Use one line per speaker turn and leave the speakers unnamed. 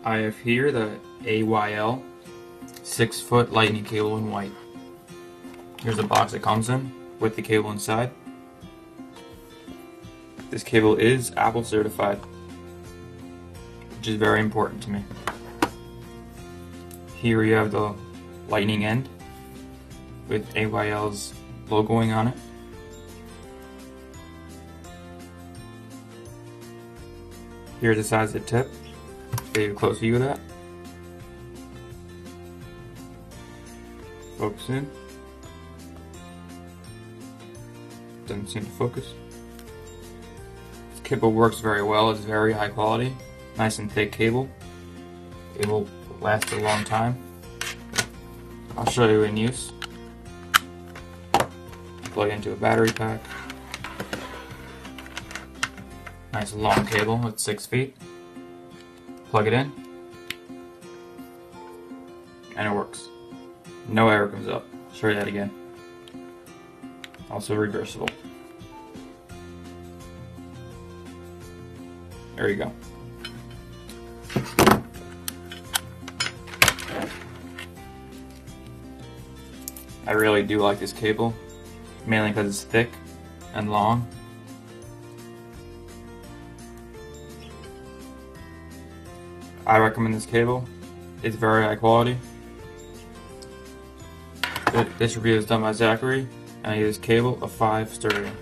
I have here the AYL 6-foot lightning cable in white. Here's the box it comes in with the cable inside. This cable is Apple certified, which is very important to me. Here you have the lightning end with AYL's logoing on it. Here's the size of the tip. Get a close view of that. Focus in. Doesn't seem to focus. This cable works very well. It's very high quality, nice and thick cable. It will last a long time. I'll show you in use. Plug it into a battery pack. Nice long cable with 6 feet. Plug it in, and it works. No error comes up. Show you that again. Also reversible. There you go. I really do like this cable, mainly because it's thick and long. I recommend this cable. It's very high quality. This review is done by Zachary, and I use cable of 5 sterling.